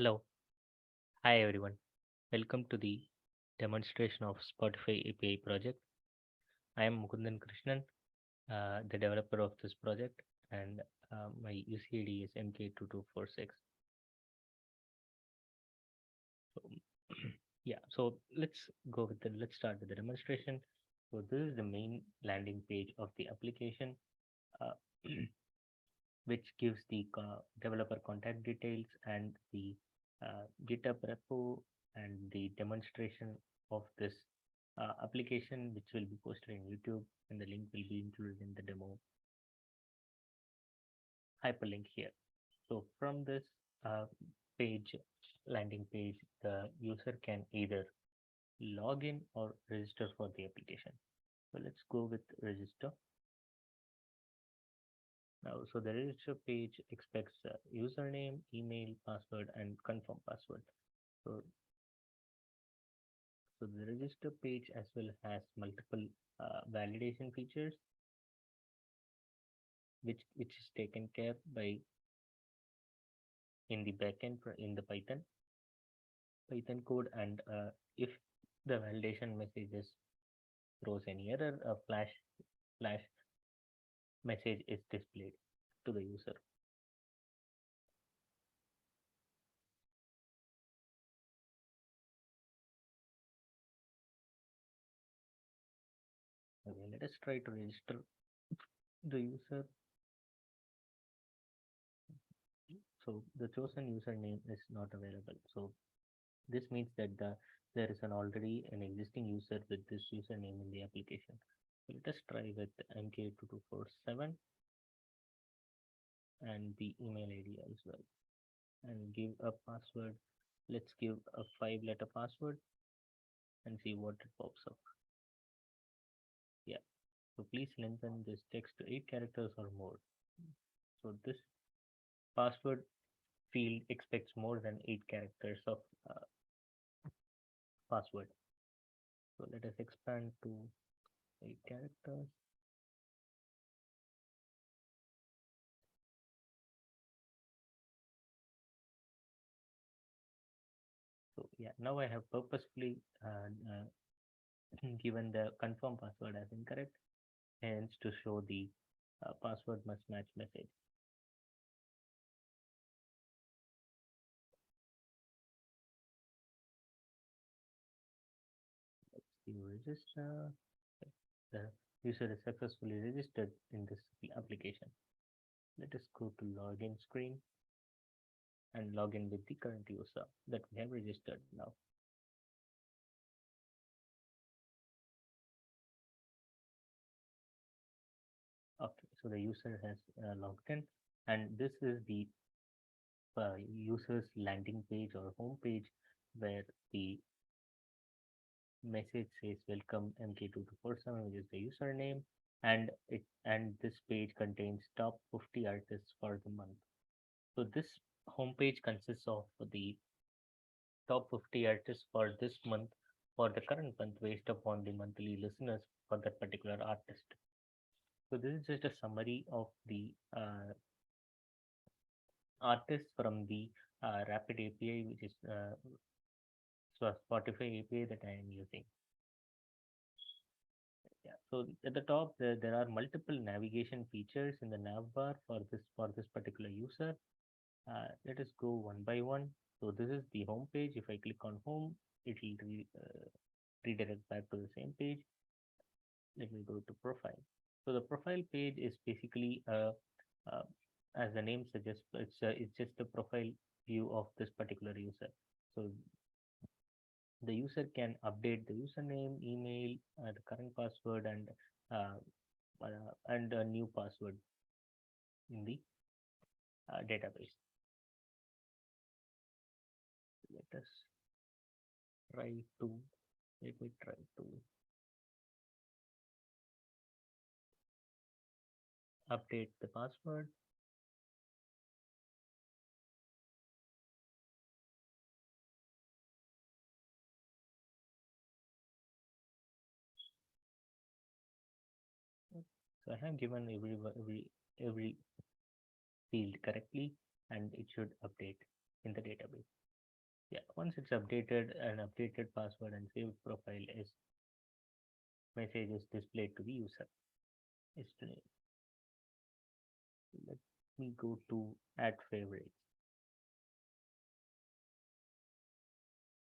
Hello. Hi everyone. Welcome to the demonstration of Spotify API project. I am Mukundan Krishnan, the developer of this project, and my UCID is MK2246. So, yeah, so let's start with the demonstration. So this is the main landing page of the application, uh, which gives the developer contact details and the GitHub repo and the demonstration of this application, which will be posted in YouTube, and the link will be included in the demo hyperlink here. So from this uh, page, landing page, the user can either log in or register for the application. So let's go with register. Now, so the register page expects username, email, password, and confirm password. So, so the register page as well has multiple validation features, which is taken care by in the backend in the Python code, and if the validation messages throws any error, a flash message is displayed to the user. Okay, let us try to register the user. So the chosen username is not available. So this means that there is already an existing user with this username in the application. So let us try with MK2247 and the email ID as well, and give a password. Let's give a 5-letter password and see what it pops up. Yeah. So please lengthen this text to 8 characters or more. So this password field expects more than 8 characters of uh, password. So let us expand to 8 characters. So yeah, now I have purposefully given the confirm password as incorrect, hence to show the password must match message. Let's see, register. The user is successfully registered in this application. Let us go to login screen and log in with the current user that we have registered now. Okay, so the user has logged in, and this is the user's landing page or home page where the message says welcome MK2247, which is the username, and this page contains top 50 artists for the month. So this homepage consists of the top 50 artists for this month, for the current month, based upon the monthly listeners for that particular artist. So this is just a summary of the artists from the Rapid API, which is Spotify API that I am using. Yeah. So at the top, there are multiple navigation features in the nav bar for this particular user. Let us go one by one. So this is the home page. If I click on home, it will redirect back to the same page. Let me go to profile. So the profile page is basically uh, as the name suggests, it's just a profile view of this particular user. So the user can update the username, email, the current password, uh, and a new password in the database. Let us try to let me try to update the password. So I have given every field correctly, and it should update in the database. Yeah, once it's updated, an updated password and saved profile is message is displayed to the user. Is to, let me go to add favorites.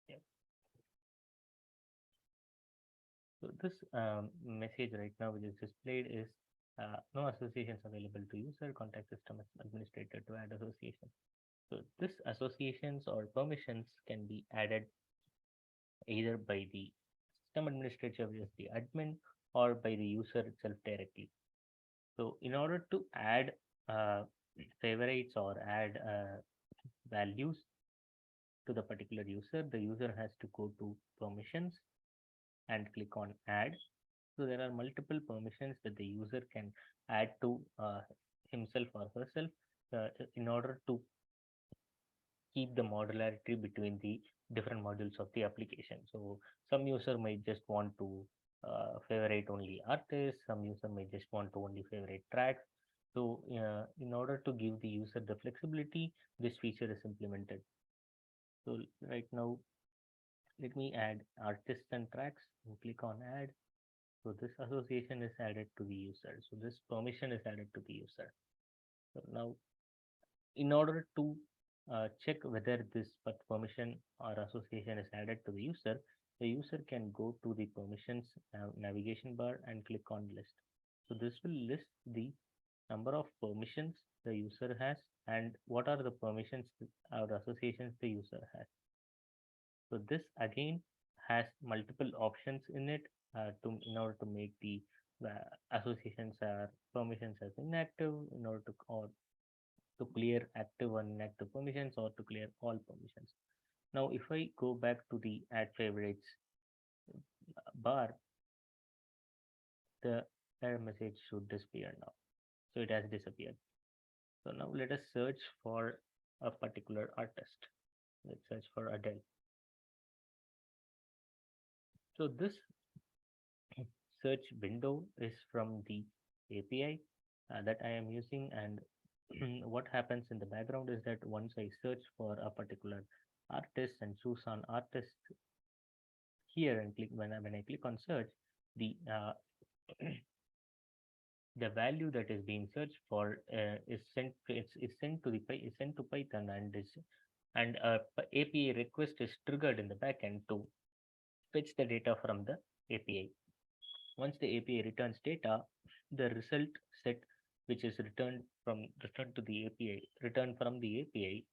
Yeah. So this message right now which is displayed is no associations available to user, contact system administrator to add association. So this associations or permissions can be added either by the system administrator, which is the admin, or by the user itself directly. So in order to add uh, favorites or add values to the particular user, the user has to go to permissions and click on add. So there are multiple permissions that the user can add to himself or herself in order to keep the modularity between the different modules of the application. So some user might just want to favorite only artists, some user may just want to only favorite tracks. So in order to give the user the flexibility, this feature is implemented. So right now, let me add artists and tracks and click on add. So this association is added to the user. So this permission is added to the user. So now in order to check whether this permission or association is added to the user can go to the permissions navigation bar and click on list. So this will list the number of permissions the user has and what are the permissions or associations the user has. So this again has multiple options in it in order to make the associations or permissions as inactive in order to clear active or inactive permissions or to clear all permissions. Now, if I go back to the add favorites bar, the error message should disappear now. So it has disappeared. So now let us search for a particular artist. Let's search for Adele. So this search window is from the API that I am using, and what happens in the background is that once I search for a particular artist and choose on artist here and click when I click on search, the the value that is being searched for is sent to is sent to Python and API request is triggered in the backend to fetch the data from the API. Once the API returns data, the result set which is returned to the API returned from the API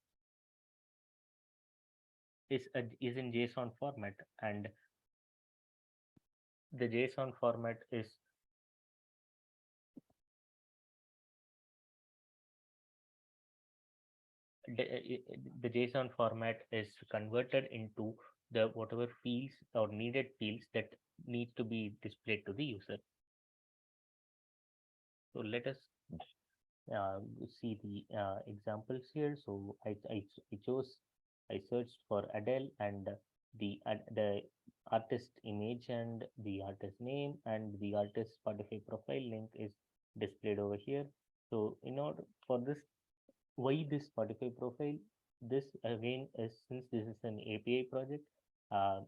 is in JSON format, and the JSON format is the JSON format is converted into the whatever fields or needed fields that need to be displayed to the user. So let us see the examples here. So I chose, I searched for Adele and the artist image and the artist name and the artist Spotify profile link is displayed over here. So in order for this, why this Spotify profile? This again is since this is an API project, uh,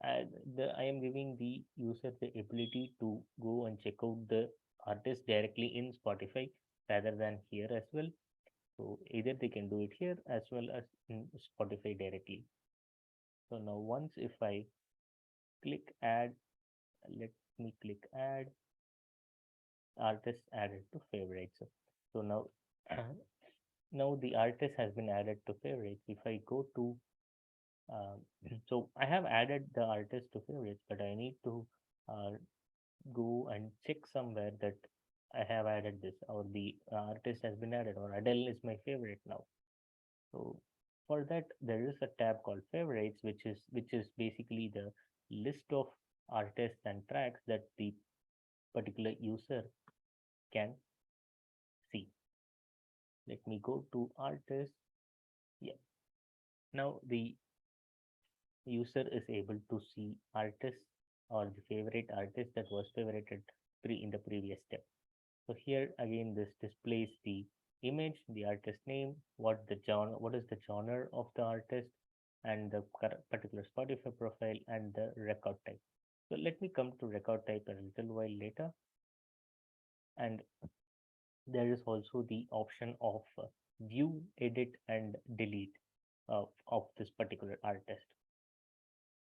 I am giving the user the ability to go and check out the artist directly in Spotify rather than here as well. So either they can do it here as well as in Spotify directly. So now once if I click add, let me click add artist added to favorites. So now now the artist has been added to favorites. If I go to so I have added the artist to favorites, but I need to uh, go and check somewhere that I have added this or the artist has been added or Adele is my favorite now. So for that there is a tab called favorites, which is basically the list of artists and tracks that the particular user can see. Let me go to artist. Yeah. Now the user is able to see artist or the favorite artist that was favorited in the previous step. So here again, this displays the image, the artist name, what is the genre of the artist, and the particular Spotify profile and the record type. So let me come to record type a little while later. And there is also the option of view, edit, and delete of this particular artist.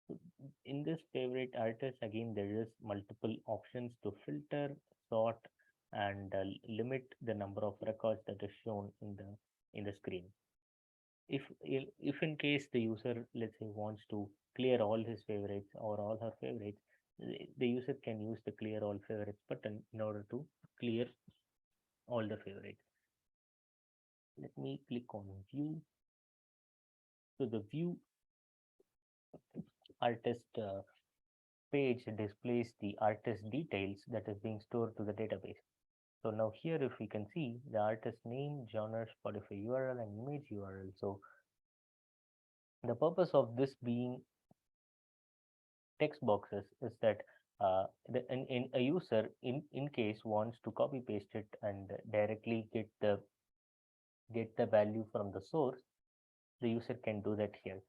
So in this favorite artist, again, there is multiple options to filter, sort, and limit the number of records that is shown in the screen. If in case the user, let's say, wants to clear all his favorites or all her favorites, the user can use the clear all favorites button in order to clear all the favorites. Let me click on view. So the view artist page displays the artist details that is being stored to the database. So now here, if we can see the artist name, genre, Spotify URL, and image URL. So the purpose of this being text boxes is that in a user in case wants to copy paste it and directly get the value from the source, the user can do that here.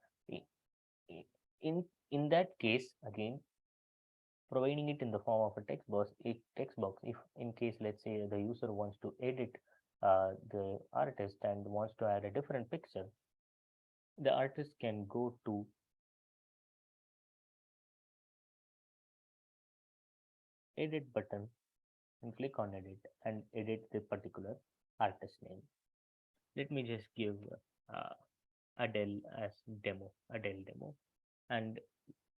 In that case, again, providing it in the form of a text box, if in case, let's say, the user wants to edit the artist and wants to add a different picture, the artist can go to edit button and click on edit and edit the particular artist name. Let me just give uh, Adele as Adele demo, and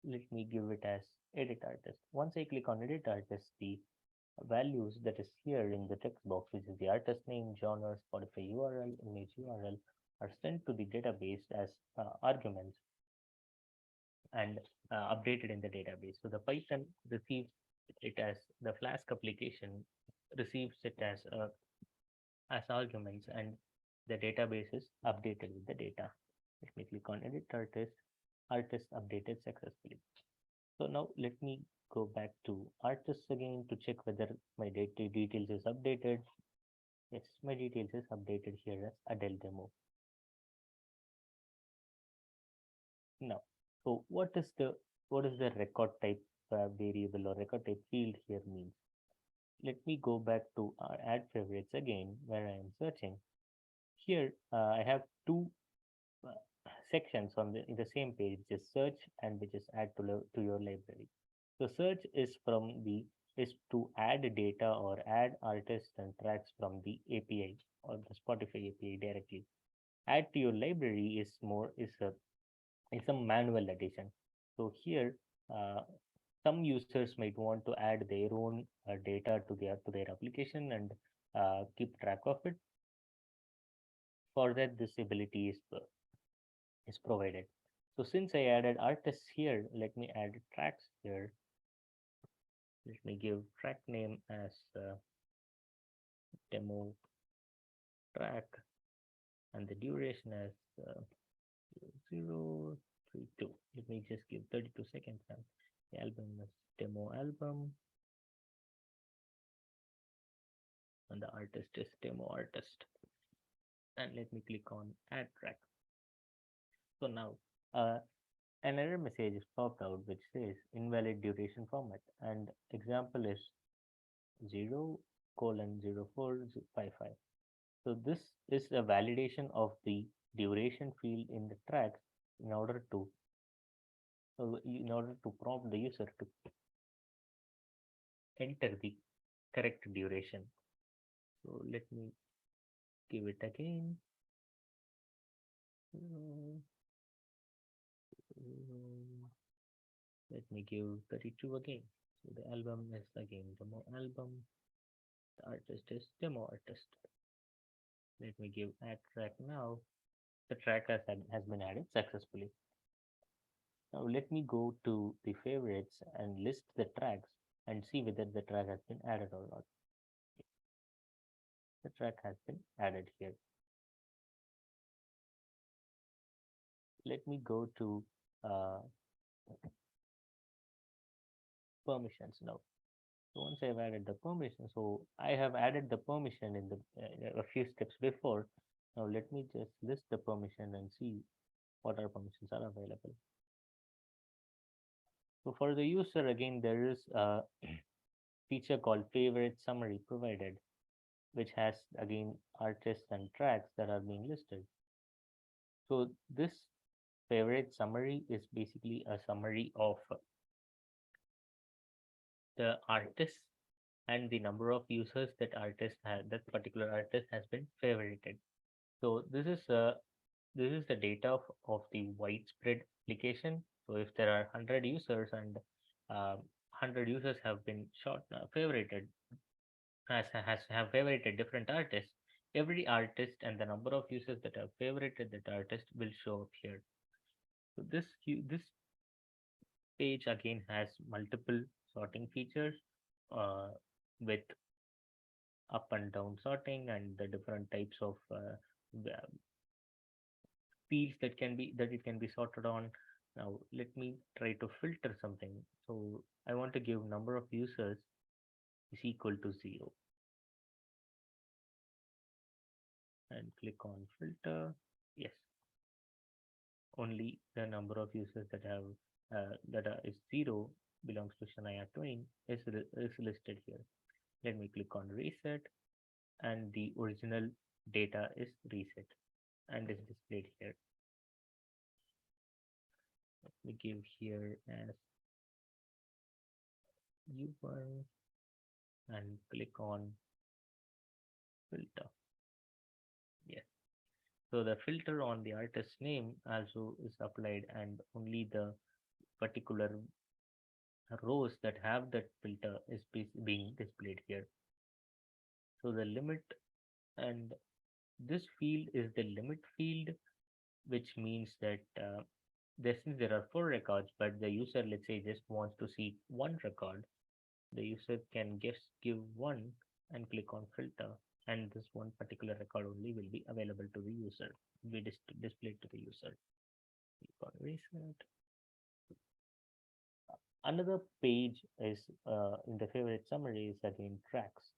let me give it as edit artist. Once I click on edit artist, the values that is here in the text box, which is the artist name, genre, Spotify URL, image URL, are sent to the database as arguments and updated in the database. So the Python receives it as the Flask application receives it as arguments, and the database is updated with the data. Let me click on edit artist. Artist updated successfully. So now let me go back to artists again to check whether my data details is updated. Yes, my details is updated here as Adele demo. Now, so what is the record type variable or record type field here means? Let me go back to our add favorites again where I am searching. Here I have two uh, sections on in the same page, which is search and which is add to your library. So search is to add data or add artists and tracks from the API or the Spotify API directly. Add to your library is a manual addition. So here, uh, some users might want to add their own data to their application and keep track of it. For that, this ability is provided. So since I added artists here, let me add tracks here. Let me give track name as demo track and the duration as 032. Let me just give 32 seconds and the album is demo album and the artist is demo artist. And let me click on add track. So now an error message is popped out which says invalid duration format, and example is 0:0455. So this is a validation of the duration field in the tracks in order to prompt the user to enter the correct duration. So let me give it again. Let me give 32 again. So the album is again demo album. The artist is demo artist. Let me give add track now. The track has been added successfully. Now let me go to the favorites and list the tracks and see whether the track has been added or not. The track has been added here. Let me go to permissions now. So once I've added the permission, so I have added the permission in the a few steps before. Now let me just list the permission and see what are permissions are available. So for the user, again, there is a feature called favorite summary provided, which has again artists and tracks that are being listed. So this favorite summary is basically a summary of the artist and the number of users that particular artist has been favorited. So this is the data of the widespread application. So if there are 100 users and 100 users have been favorited has have favorited different artists, every artist and the number of users that have favorited that artist will show up here. So this page again has multiple sorting features uh, with up and down sorting and the different types of fields that it can be sorted on. Now let me try to filter something. So I want to give number of users is equal to 0 and click on filter. Yes, only the number of users that have is 0 belongs to Shania Twain is listed here. Let me click on reset and the original data is reset and is displayed here. Let me give here as U1 and click on filter. Yes. So the filter on the artist name also is applied and only the particular rows that have that filter is being displayed here. So the limit and this field is the limit field, which means that since there are 4 records, but the user, let's say, just wants to see one record, the user can just give one and click on filter, and this one particular record only will be available to the user, be displayed to the user. Click on reset. Another page is in the favorite summary is again tracks.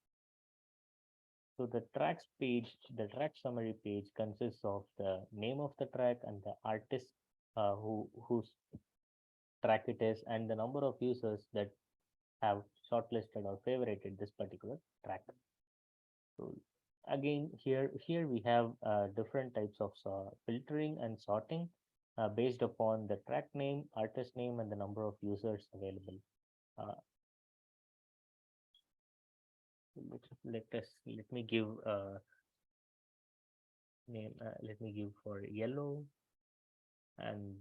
So the track summary page consists of the name of the track and the artist whose track it is and the number of users that have shortlisted or favorited this particular track. So again, here we have different types of filtering and sorting based upon the track name, artist name, and the number of users available. Uh, let me give name. Let me give for yellow and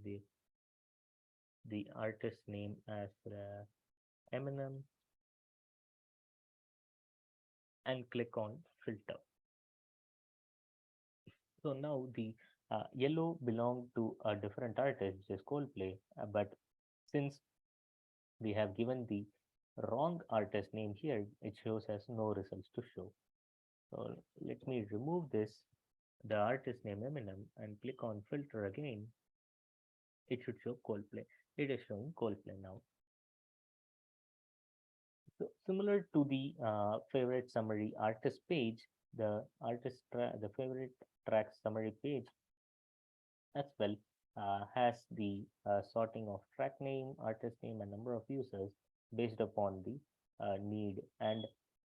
the artist name as Eminem and click on filter. So now the yellow belong to a different artist, which is Coldplay, but since we have given the wrong artist name here, it shows as no results to show. So let me remove this, the artist name Eminem, and click on filter again. It should show Coldplay. It is showing Coldplay now. So similar to the favorite summary artist page, the favorite track summary page as well has the sorting of track name, artist name, and number of users based upon the need. And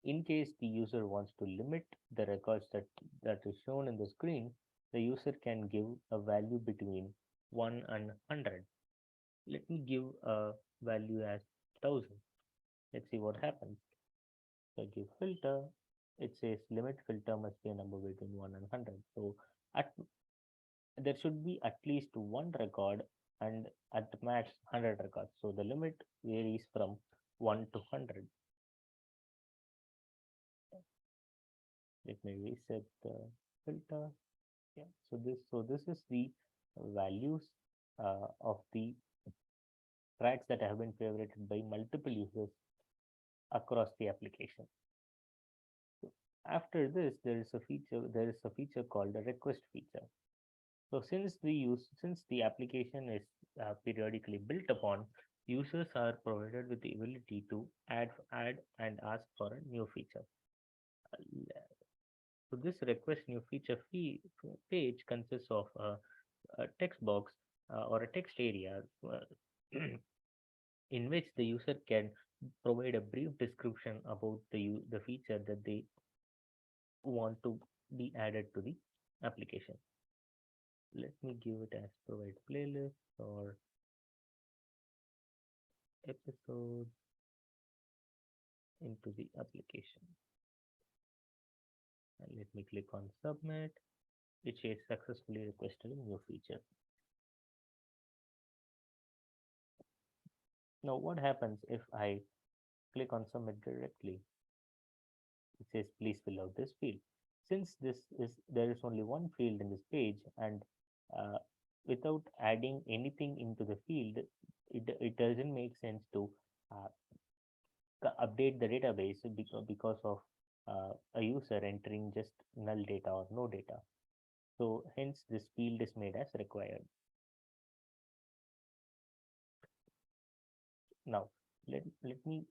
in case the user wants to limit the records that is shown in the screen, the user can give a value between 1 and 100. Let me give a value as 1000. Let's see what happens. So I give filter. It says limit filter must be a number between 1 and 100. So at there should be at least one record and at max 100 records. So the limit varies from 1 to 100. Let me reset the filter. Yeah. So this is the values of the tracks that have been favorited by multiple users across the application. So after this, there is a feature called a request feature. So since the application is periodically built upon, users are provided with the ability to add and ask for a new feature. So this request new feature page consists of a text box or a text area in which the user can provide a brief description about the feature that they want to be added to the application. Let me give it as provide playlist or episode into the application. And let me click on submit. It says successfully requested a new feature. Now what happens if I click on submit directly? It says please fill out this field. Since there is only one field in this page, and uh, without adding anything into the field, it doesn't make sense to uh, update the database because of a user entering just null data or no data. So hence this field is made as required. Now let me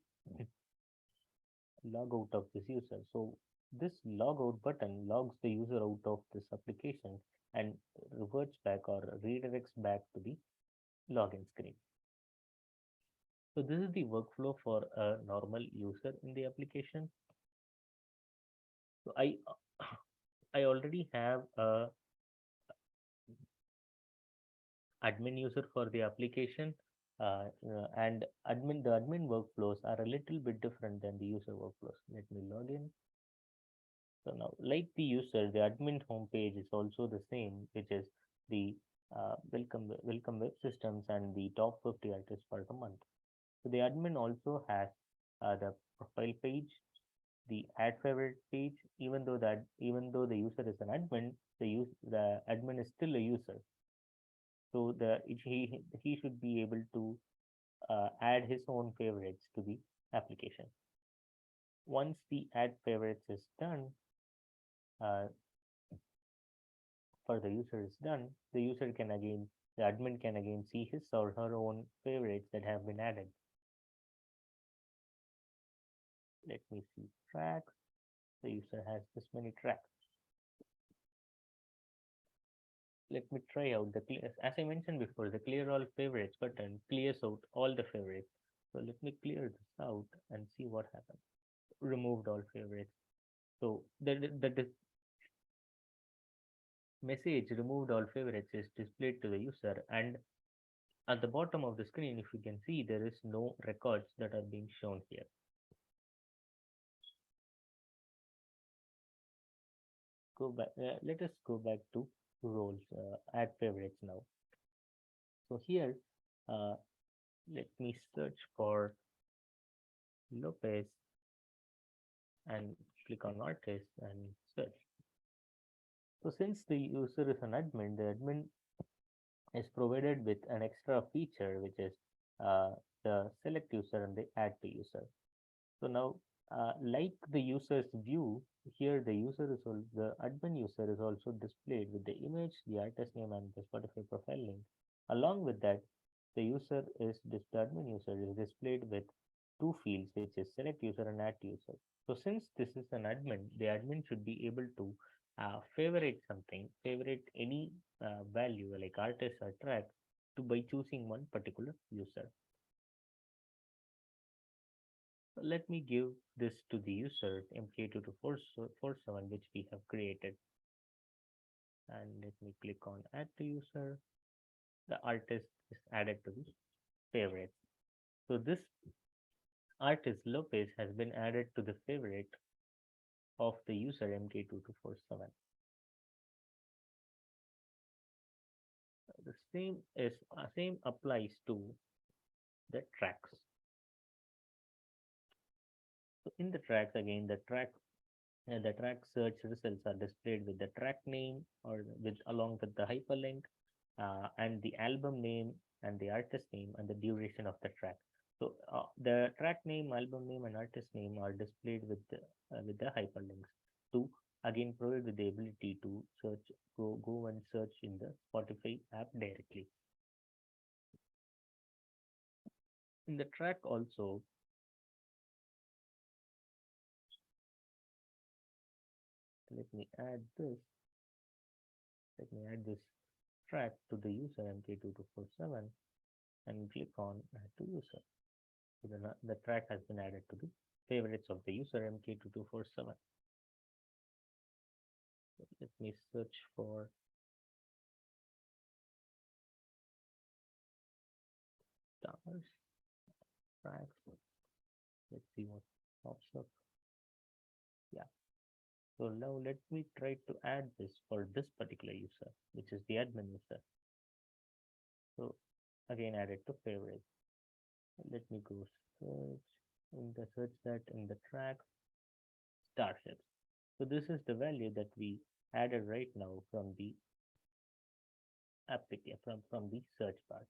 log out of this user. So this log out button logs the user out of this application and reverts back or redirects back to the login screen. So this is the workflow for a normal user in the application. So I already have a admin user for the application, and the admin workflows are a little bit different than the user workflows. Let me log in. So now, like the user, the admin homepage is also the same, which is the welcome web systems and the top 50 artists for the month. So the admin also has the profile page, the add favorite page. Even though the user is an admin, the admin is still a user. So he should be able to add his own favorites to the application. Once the add favorites is done, uh, for the user is done, the admin can again see his or her own favorites that have been added. Let me see tracks. The user has this many tracks. Let me try out the clear. As I mentioned before, the clear all favorites button clears out all the favorites. So let me clear this out and see what happens. Removed all favorites. So the message removed all favorites is displayed to the user, and at the bottom of the screen, if you can see, there is no records that are being shown here. Go back. Let us go back to roles. Add favorites now. So here, uh, let me search for Lopez and click on artist and search. So since the user is an admin, the admin is provided with an extra feature, which is the select user and the add to user. So now, like the user's view, here the admin user is also displayed with the image, the artist name, and the Spotify profile link. Along with that, the admin user is displayed with two fields, which is select user and add user. So since this is an admin, the admin should be able to favorite any value like artist or track to by choosing one particular user. So let me give this to the user MK2247 which we have created, and let me click on add to user. The artist is added to the favorites. So this artist Lopez has been added to the favorite of the user MK2247. The same applies to the tracks. So in the tracks again, the track search results are displayed with the track name or with along with the hyperlink, and the album name and the artist name and the duration of the track. So the track name, album name, and artist name are displayed with the hyperlinks to again provide with the ability to go and search in the Spotify app directly. In the track also, let me add this. Let me add this track to the user MK2247 and click on add to user. So the track has been added to the favorites of the user MK2247. So let me search for stars, tracks. Let's see what pops up. Yeah. So now let me try to add this for this particular user, which is the admin user. So again, add it to favorites. Let me go search in the search that in the track starships. So this is the value that we added right now from the application from the search part.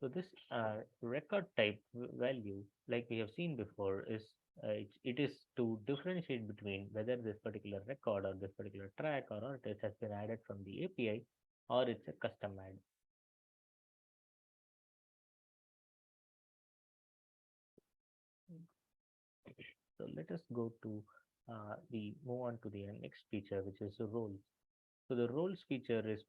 So this record type value, like we have seen before, is it is to differentiate between whether this particular record or this particular track or artist has been added from the API or it's a custom add. So let us go to the move on to the next feature, which is the roles. So the roles feature is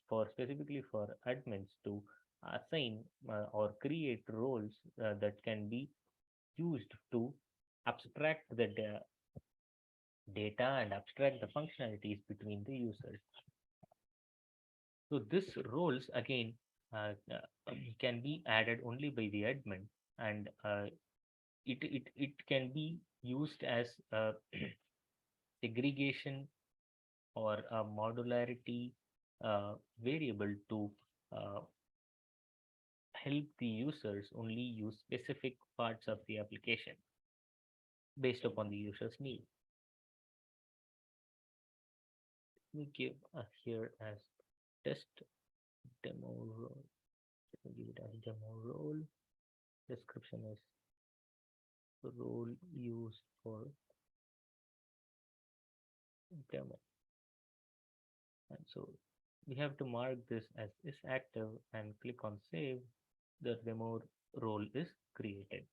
for specifically for admins to assign or create roles that can be used to abstract the data and abstract the functionalities between the users. So this roles again can be added only by the admin, and it can be used as a segregation or a modularity variable to uh, help the users only use specific parts of the application based upon the user's need. Let me give here as test demo role. Let me give it as demo role. Description is role used for demo. And so we have to mark this as is active and click on save. The demo role is created.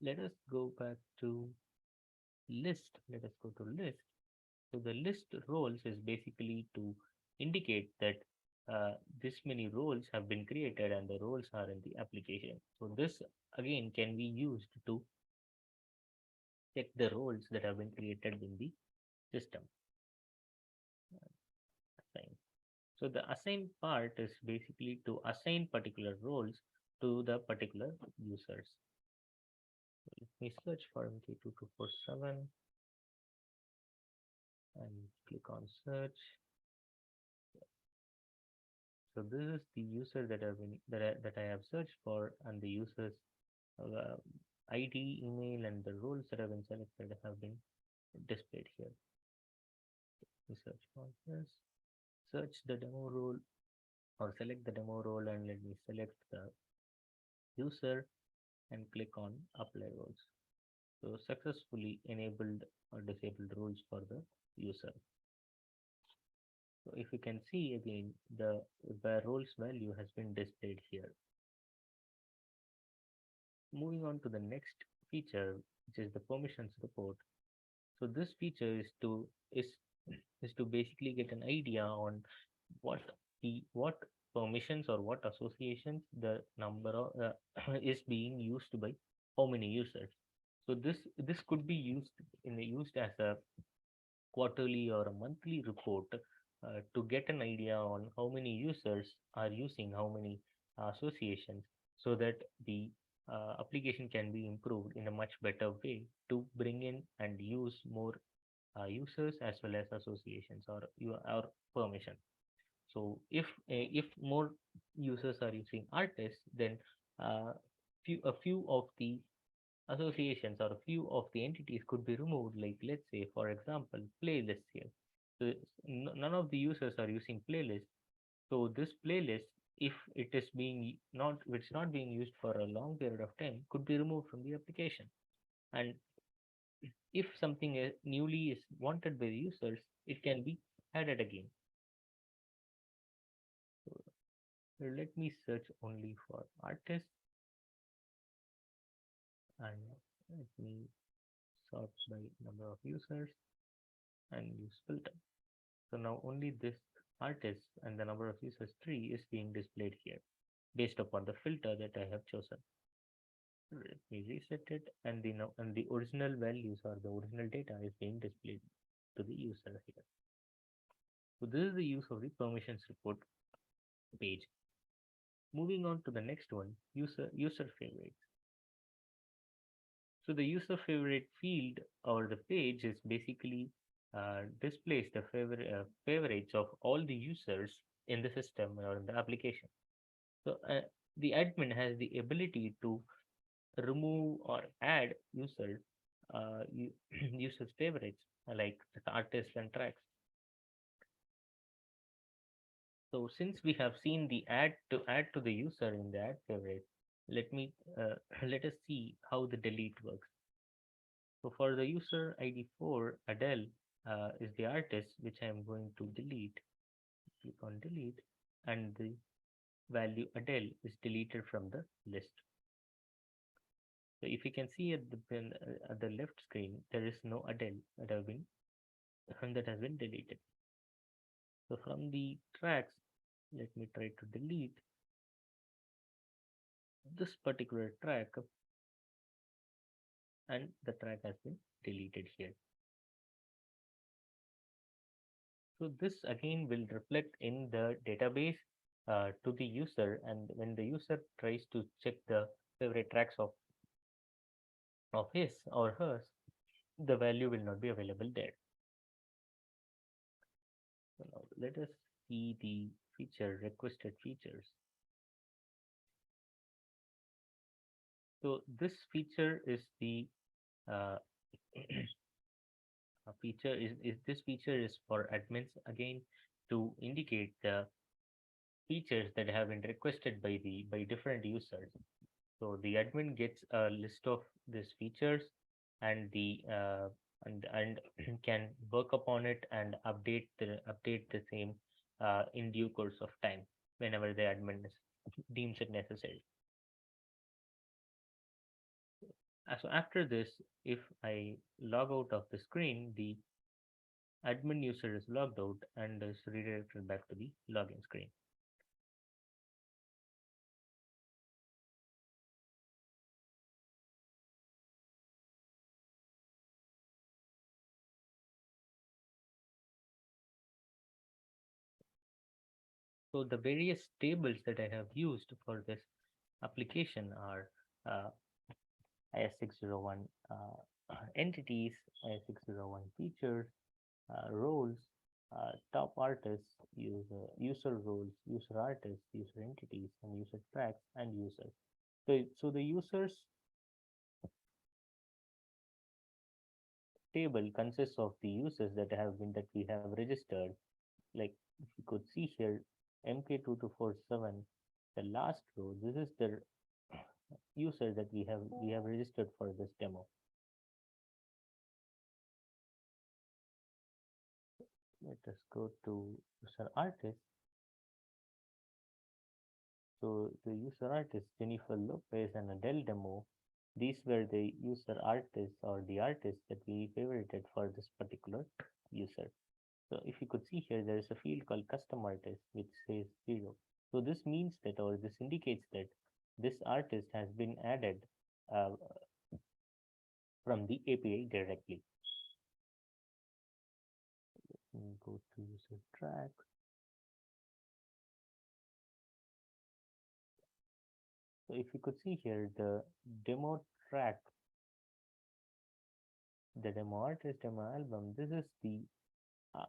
Let us go back to list. Let us go to list. So the list roles is basically to indicate that this many roles have been created and the roles are in the application. So this again can be used to check the roles that have been created in the system. Assign. So the assign part is basically to assign particular roles to the particular users. So let me search for MK2247 and click on search. So this is the user that I have searched for, and the user's uh, ID, email, and the roles that have been selected have been displayed here. We search for this. Search the demo role or select the demo role, and let me select the user and click on apply roles. So successfully enabled or disabled roles for the user. So if you can see again, the roles value has been displayed here. Moving on to the next feature, which is the permissions report. So this feature is to basically get an idea on what what permissions or what associations the number of is being used by how many users. So this could be used as a quarterly or a monthly report to get an idea on how many users are using how many associations, so that the application can be improved in a much better way to bring in and use more users as well as associations or permission. So if more users are using artists, then a few of the associations or a few of the entities could be removed. Like let's say, for example, playlists here. So none of the users are using playlists. So this playlist, if it is being not, if it's not being used for a long period of time, could be removed from the application. And if something newly is wanted by the users, it can be added again. So let me search only for artists and let me sort by number of users and use filter. So now only this artists and the number of users tree is being displayed here based upon the filter that I have chosen. Let me reset it, and the original values or the original data is being displayed to the user here. So this is the use of the permissions report page. Moving on to the next one, user favorites. So the user favorite field or the page is basically displays the favorites of all the users in the system or in the application. So the admin has the ability to remove or add users favorites like the artists and tracks. So since we have seen the add to the user in the add favorite, let me let us see how the delete works. So for the user ID 4, Adele is the artist which I am going to delete. Click on delete, and the value Adele is deleted from the list. So if you can see at the left screen, there is no Adele that has been deleted. So from the tracks, let me try to delete this particular track, and the track has been deleted here. So this again will reflect in the database to the user, and when the user tries to check the favorite tracks of his or hers, the value will not be available there. So now let us see the requested features. So this feature is the uh, this feature is for admins again to indicate the features that have been requested by different users. So the admin gets a list of these features, and the and can work upon it and update the same in due course of time whenever the deems it necessary. So after this, if I log out of the screen, the admin user is logged out and is redirected back to the login screen. So the various tables that I have used for this application are uh, IS601 entities, IS601 features, roles, top artists, user roles, user artists, user entities, and user tracks, and users. So the users table consists of the users that we have registered. Like if you could see here, MK2247, the last row. This is the user that we have registered for this demo. Let us go to user artist. So the user artist Jennifer Lopez and Adele demo, these were the user artists or the artists that we favorited for this particular user. So if you could see here, there is a field called custom artist which says 0. So this means that, or this indicates that this artist has been added uh, from the API directly. Go to user track. So if you could see here, the demo track, the demo artist, demo album, this is the uh,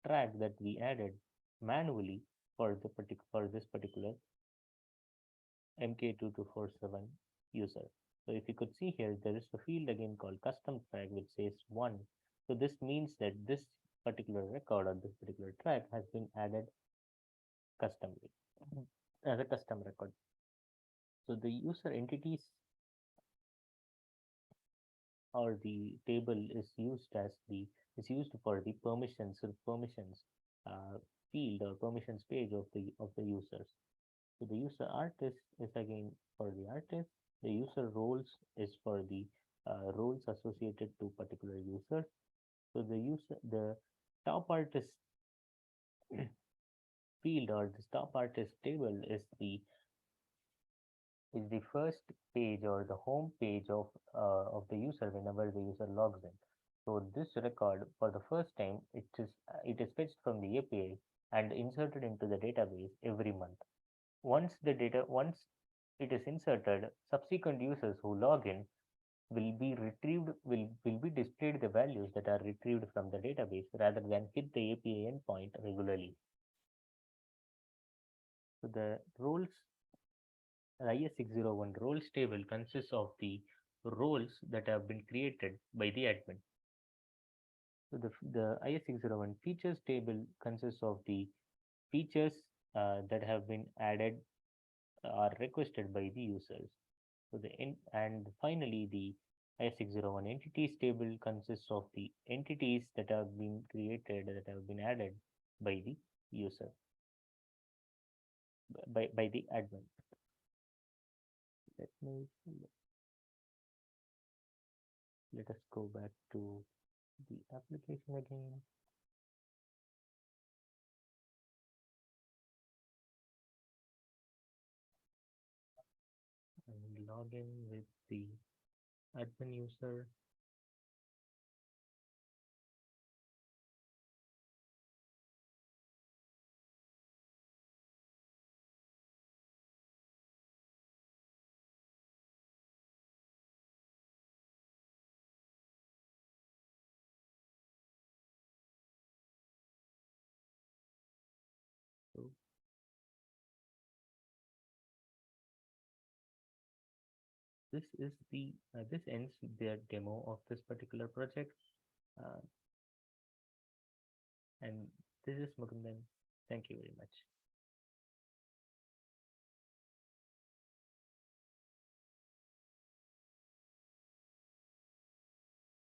track that we added manually for this particular MK2247 user. So if you could see here, there is a field again called custom track which says 1. So this means that this particular record or this particular track has been added customly as a custom record. So the user entities or the table is used for the permissions field or permissions page of the users. So the user artist is again for the artist. The user roles is for the roles associated to particular users. So the top artist field or the top artist table is the first page or the home page of the user whenever the user logs in. So this record for the first time it is fetched from the API and inserted into the database every month. Once it is inserted, subsequent users who log in will be displayed the values that are retrieved from the database rather than hit the API endpoint regularly. So the roles IS601 roles table consists of the roles that have been created by the admin. So the IS601 features table consists of the features that have been added or requested by the users. So and finally the IS601 entities table consists of the entities that have been created that have been added by the user by the admin. Let me let us go back to the application again. And log in with the admin user. So this ends their demo of this particular project. Uh, and this is Mukundan. Thank you very much.